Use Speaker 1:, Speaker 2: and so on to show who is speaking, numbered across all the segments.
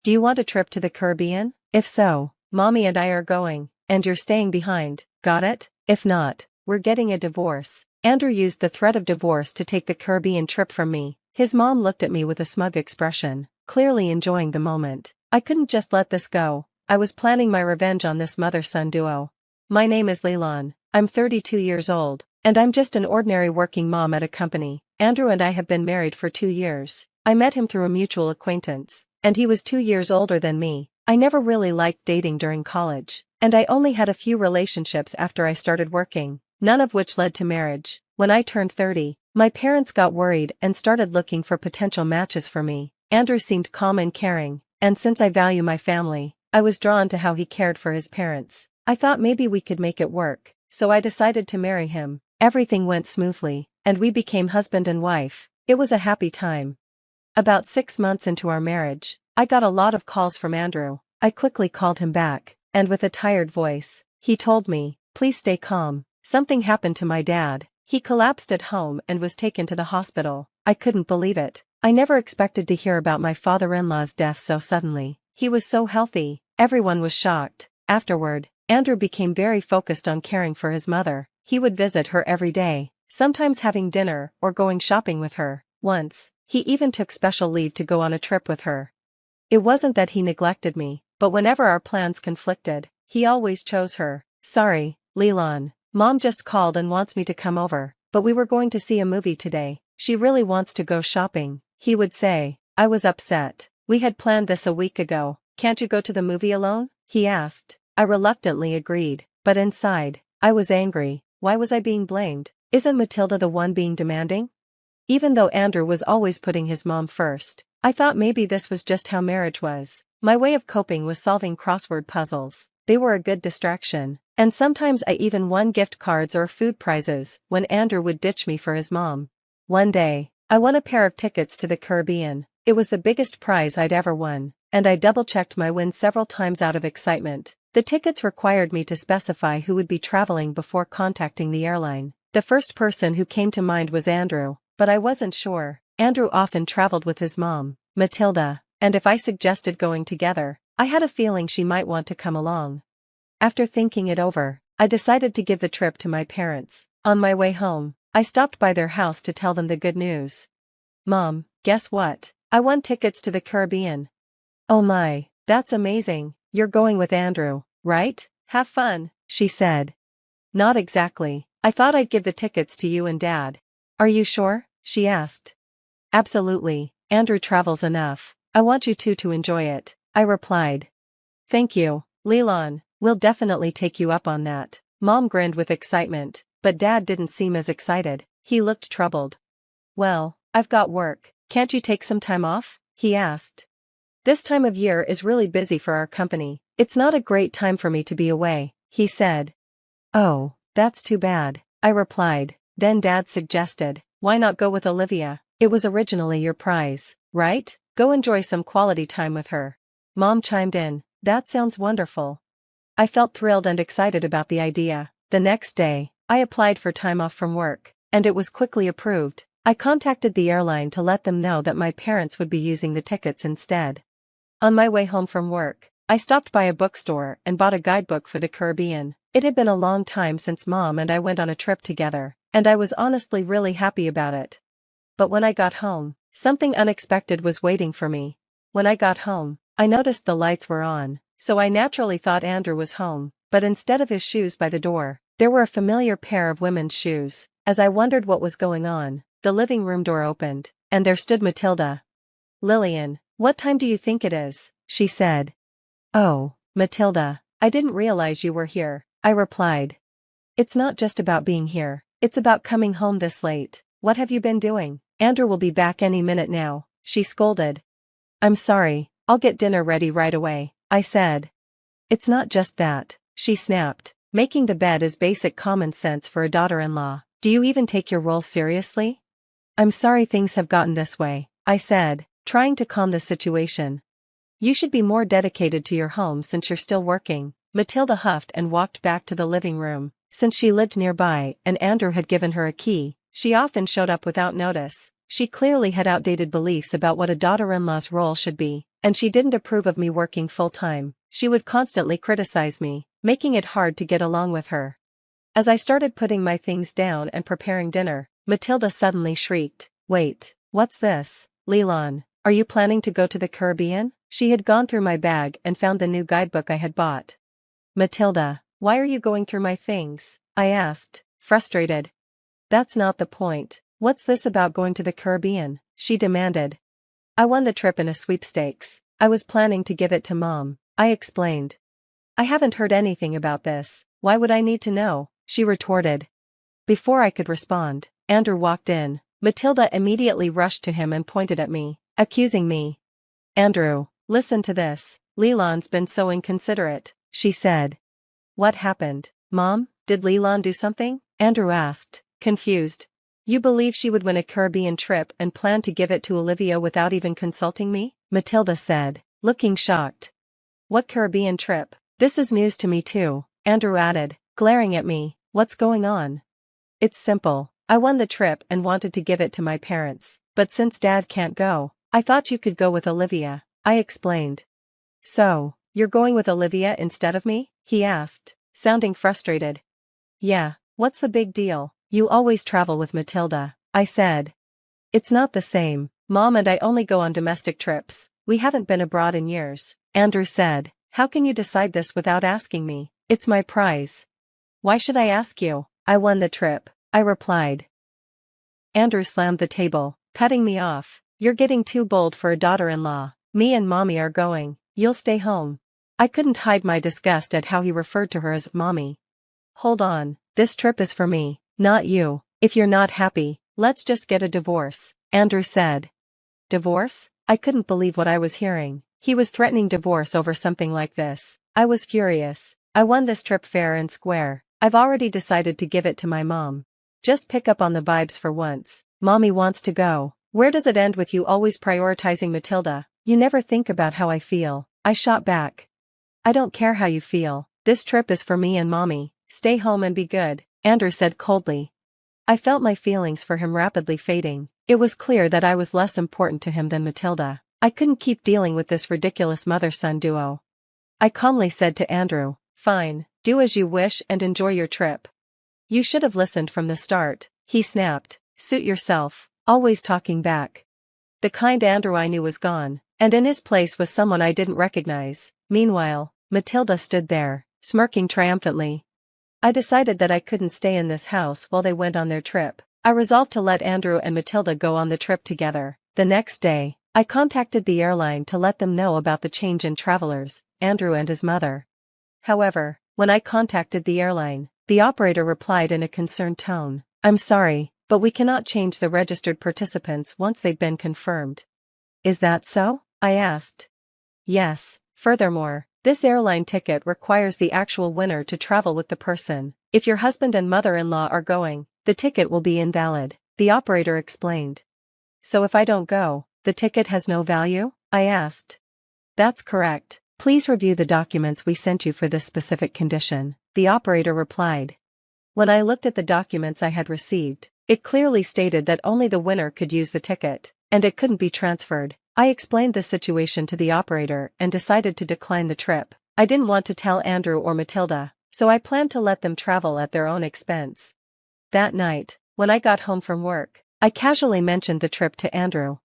Speaker 1: Do you want a trip to the Caribbean? If so, Mommy and I are going, and you're staying behind, got it? If not, we're getting a divorce. Andrew used the threat of divorce to take the Caribbean trip from me. His mom looked at me with a smug expression, clearly enjoying the moment. I couldn't just let this go. I was planning my revenge on this mother-son duo. My name is Leland. I'm 32 years old, and I'm just an ordinary working mom at a company. Andrew and I have been married for 2 years. I met him through a mutual acquaintance, and he was 2 years older than me. I never really liked dating during college, and I only had a few relationships after I started working, none of which led to marriage. When I turned 30, my parents got worried and started looking for potential matches for me. Andrew seemed calm and caring, and since I value my family, I was drawn to how he cared for his parents. I thought maybe we could make it work, so I decided to marry him. Everything went smoothly, and we became husband and wife. It was a happy time. About 6 months into our marriage, I got a lot of calls from Andrew. I quickly called him back, and with a tired voice, he told me, "Please stay calm. Something happened to my dad. He collapsed at home and was taken to the hospital." I couldn't believe it. I never expected to hear about my father-in-law's death so suddenly. He was so healthy. Everyone was shocked. Afterward, Andrew became very focused on caring for his mother. He would visit her every day, sometimes having dinner or going shopping with her. Once, he even took special leave to go on a trip with her. It wasn't that he neglected me, but whenever our plans conflicted, he always chose her. "Sorry, Leland. Mom just called and wants me to come over, but we were going to see a movie today. She really wants to go shopping," he would say. I was upset. "We had planned this a week ago. Can't you go to the movie alone?" he asked. I reluctantly agreed, but inside, I was angry. Why was I being blamed? Isn't Matilda the one being demanding? Even though Andrew was always putting his mom first, I thought maybe this was just how marriage was. My way of coping was solving crossword puzzles. They were a good distraction, and sometimes I even won gift cards or food prizes when Andrew would ditch me for his mom. One day, I won a pair of tickets to the Caribbean. It was the biggest prize I'd ever won, and I double-checked my win several times out of excitement. The tickets required me to specify who would be traveling before contacting the airline. The first person who came to mind was Andrew, but I wasn't sure. Andrew often traveled with his mom, Matilda, and if I suggested going together, I had a feeling she might want to come along. After thinking it over, I decided to give the trip to my parents. On my way home, I stopped by their house to tell them the good news. "Mom, guess what? I won tickets to the Caribbean." "Oh my, that's amazing. You're going with Andrew, right? Have fun," she said. "Not exactly. I thought I'd give the tickets to you and Dad." "Are you sure?" she asked. "Absolutely. Andrew travels enough. I want you two to enjoy it," I replied. "Thank you, Leland. We'll definitely take you up on that." Mom grinned with excitement, but Dad didn't seem as excited. He looked troubled. "Well, I've got work. Can't you take some time off?" he asked. "This time of year is really busy for our company. It's not a great time for me to be away," he said. "Oh, that's too bad," I replied. Then Dad suggested, "Why not go with Olivia? It was originally your prize, right? Go enjoy some quality time with her." Mom chimed in, "That sounds wonderful." I felt thrilled and excited about the idea. The next day, I applied for time off from work, and it was quickly approved. I contacted the airline to let them know that my parents would be using the tickets instead. On my way home from work, I stopped by a bookstore and bought a guidebook for the Caribbean. It had been a long time since Mom and I went on a trip together, and I was honestly really happy about it. But when I got home, something unexpected was waiting for me. When I got home, I noticed the lights were on, so I naturally thought Andrew was home, but instead of his shoes by the door, there were a familiar pair of women's shoes. As I wondered what was going on, the living room door opened, and there stood Matilda. "Lillian, what time do you think it is?" she said. "Oh, Matilda, I didn't realize you were here," I replied. "It's not just about being here, it's about coming home this late. What have you been doing? Andrew will be back any minute now," she scolded. "I'm sorry, I'll get dinner ready right away," I said. "It's not just that," she snapped. "Making the bed is basic common sense for a daughter-in-law. Do you even take your role seriously?" "I'm sorry things have gotten this way," I said, trying to calm the situation. "You should be more dedicated to your home since you're still working." Matilda huffed and walked back to the living room. Since she lived nearby and Andrew had given her a key, she often showed up without notice. She clearly had outdated beliefs about what a daughter-in-law's role should be, and she didn't approve of me working full-time. She would constantly criticize me, making it hard to get along with her. As I started putting my things down and preparing dinner, Matilda suddenly shrieked, "Wait, what's this? Leland, are you planning to go to the Caribbean?" She had gone through my bag and found the new guidebook I had bought. "Matilda, why are you going through my things?" I asked, frustrated. "That's not the point. What's this about going to the Caribbean?" she demanded. "I won the trip in a sweepstakes. I was planning to give it to Mom," I explained. "I haven't heard anything about this. Why would I need to know?" she retorted. Before I could respond, Andrew walked in. Matilda immediately rushed to him and pointed at me, accusing me. "Andrew, listen to this. Leland's been so inconsiderate," she said. "What happened, Mom? Did Leland do something?" Andrew asked, confused. "You believe she would win a Caribbean trip and plan to give it to Olivia without even consulting me?" Matilda said, looking shocked. "What Caribbean trip? This is news to me too," Andrew added, glaring at me. "What's going on?" "It's simple. I won the trip and wanted to give it to my parents, but since Dad can't go, I thought you could go with Olivia," I explained. "So, you're going with Olivia instead of me?" he asked, sounding frustrated. "Yeah, what's the big deal? You always travel with Matilda," I said. "It's not the same. Mom and I only go on domestic trips. We haven't been abroad in years," Andrew said. "How can you decide this without asking me? It's my prize." "Why should I ask you? I won the trip," I replied. Andrew slammed the table, cutting me off. "You're getting too bold for a daughter-in-law. Me and Mommy are going. You'll stay home." I couldn't hide my disgust at how he referred to her as Mommy. "Hold on, this trip is for me, not you. If you're not happy, let's just get a divorce," Andrew said. Divorce? I couldn't believe what I was hearing. He was threatening divorce over something like this. I was furious. "I won this trip fair and square. I've already decided to give it to my mom. Just pick up on the vibes for once. Mommy wants to go. Where does it end with you always prioritizing Matilda? You never think about how I feel," I shot back. "I don't care how you feel. This trip is for me and Mommy. Stay home and be good," Andrew said coldly. I felt my feelings for him rapidly fading. It was clear that I was less important to him than Matilda. I couldn't keep dealing with this ridiculous mother-son duo. I calmly said to Andrew, "Fine, do as you wish and enjoy your trip." "You should have listened from the start," he snapped. "Suit yourself, always talking back." The kind Andrew I knew was gone, and in his place was someone I didn't recognize. Meanwhile, Matilda stood there, smirking triumphantly. I decided that I couldn't stay in this house while they went on their trip. I resolved to let Andrew and Matilda go on the trip together. The next day, I contacted the airline to let them know about the change in travelers, Andrew and his mother. However, when I contacted the airline, the operator replied in a concerned tone, "I'm sorry, but we cannot change the registered participants once they've been confirmed." "Is that so?" I asked. "Yes, furthermore, this airline ticket requires the actual winner to travel with the person. If your husband and mother-in-law are going, the ticket will be invalid," the operator explained. "So if I don't go, the ticket has no value?" I asked. "That's correct. Please review the documents we sent you for this specific condition," the operator replied. When I looked at the documents I had received, it clearly stated that only the winner could use the ticket, and it couldn't be transferred. I explained the situation to the operator and decided to decline the trip. I didn't want to tell Andrew or Matilda, so I planned to let them travel at their own expense. That night, when I got home from work, I casually mentioned the trip to Andrew.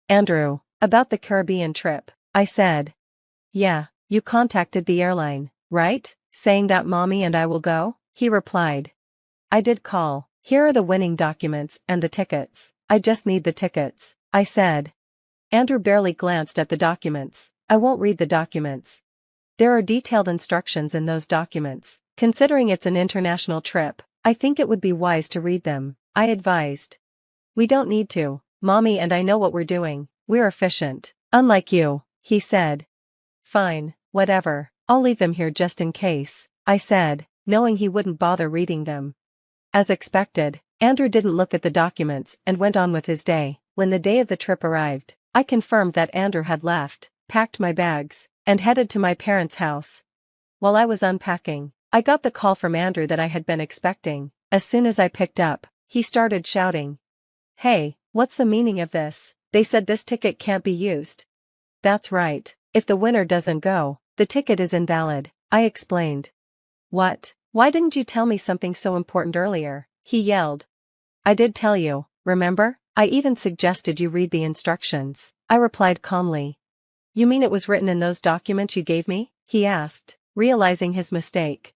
Speaker 1: "Andrew, about the Caribbean trip," I said. "Yeah, you contacted the airline, right? Saying that Mommy and I will go?" he replied. "I did call. Here are the winning documents and the tickets. I just need the tickets," I said. Andrew barely glanced at the documents. "I won't read the documents. There are detailed instructions in those documents. Considering it's an international trip, I think it would be wise to read them," I advised. "We don't need to. Mommy and I know what we're doing. We're efficient. Unlike you," he said. "Fine, whatever. I'll leave them here just in case," I said, knowing he wouldn't bother reading them. As expected, Andrew didn't look at the documents and went on with his day. When the day of the trip arrived, I confirmed that Andrew had left, packed my bags, and headed to my parents' house. While I was unpacking, I got the call from Andrew that I had been expecting. As soon as I picked up, he started shouting, "Hey, what's the meaning of this? They said this ticket can't be used." That's right. If the winner doesn't go, the ticket is invalid, I explained. What? Why didn't you tell me something so important earlier? He yelled. I did tell you, remember? I even suggested you read the instructions, I replied calmly. You mean it was written in those documents you gave me? He asked, realizing his mistake.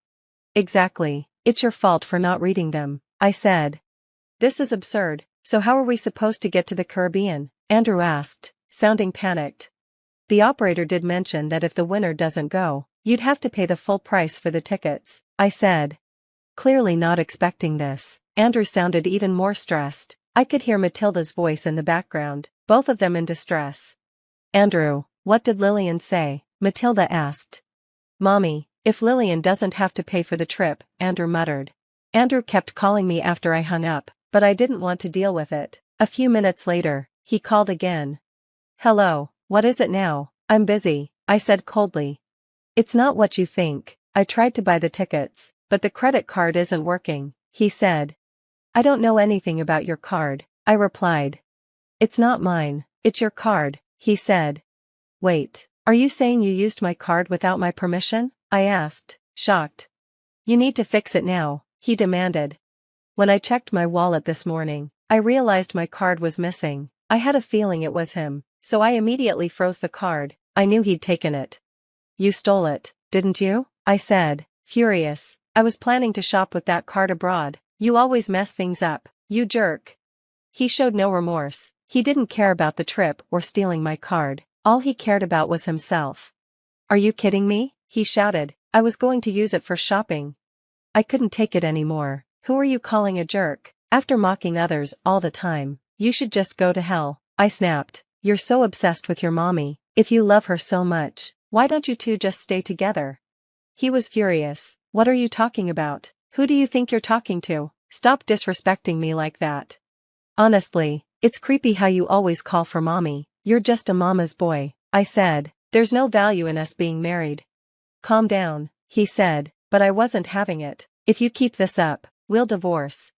Speaker 1: Exactly, it's your fault for not reading them, I said. This is absurd, so how are we supposed to get to the Caribbean? Andrew asked, sounding panicked. The operator did mention that if the winner doesn't go, you'd have to pay the full price for the tickets, I said. Clearly not expecting this, Andrew sounded even more stressed. I could hear Matilda's voice in the background, both of them in distress. Andrew, what did Lillian say? Matilda asked. Mommy, if Lillian doesn't have to pay for the trip, Andrew muttered. Andrew kept calling me after I hung up, but I didn't want to deal with it. A few minutes later, he called again. Hello, what is it now? I'm busy, I said coldly. It's not what you think. I tried to buy the tickets, but the credit card isn't working, he said. I don't know anything about your card, I replied. It's not mine, it's your card, he said. Wait, are you saying you used my card without my permission? I asked, shocked. You need to fix it now, he demanded. When I checked my wallet this morning, I realized my card was missing. I had a feeling it was him, so I immediately froze the card. I knew he'd taken it. You stole it, didn't you? I said, furious. I was planning to shop with that card abroad. You always mess things up, you jerk. He showed no remorse. He didn't care about the trip or stealing my card. All he cared about was himself. Are you kidding me? He shouted. I was going to use it for shopping. I couldn't take it anymore. Who are you calling a jerk? After mocking others all the time, you should just go to hell, I snapped. You're so obsessed with your mommy. If you love her so much, why don't you two just stay together? He was furious. What are you talking about? Who do you think you're talking to? Stop disrespecting me like that. Honestly, it's creepy how you always call for mommy. You're just a mama's boy, I said. There's no value in us being married. Calm down, he said, but I wasn't having it. If you keep this up, we'll divorce.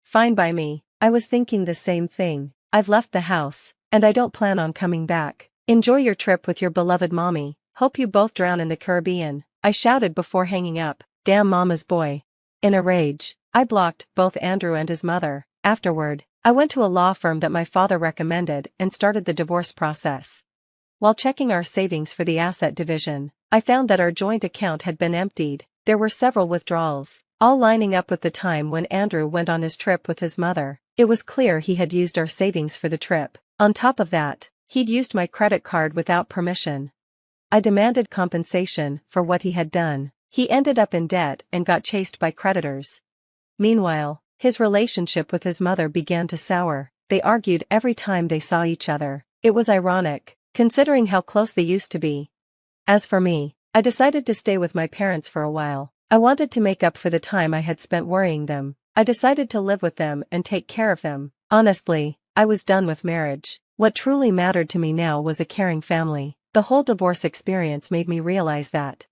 Speaker 1: Fine by me. I was thinking the same thing. I've left the house, and I don't plan on coming back. Enjoy your trip with your beloved mommy. Hope you both drown in the Caribbean, I shouted before hanging up. Damn mama's boy. In a rage, I blocked both Andrew and his mother. Afterward, I went to a law firm that my father recommended and started the divorce process. While checking our savings for the asset division, I found that our joint account had been emptied. There were several withdrawals, all lining up with the time when Andrew went on his trip with his mother. It was clear he had used our savings for the trip. On top of that, he'd used my credit card without permission. I demanded compensation for what he had done. He ended up in debt and got chased by creditors. Meanwhile, his relationship with his mother began to sour. They argued every time they saw each other. It was ironic, considering how close they used to be. As for me, I decided to stay with my parents for a while. I wanted to make up for the time I had spent worrying them. I decided to live with them and take care of them. Honestly, I was done with marriage. What truly mattered to me now was a caring family. The whole divorce experience made me realize that.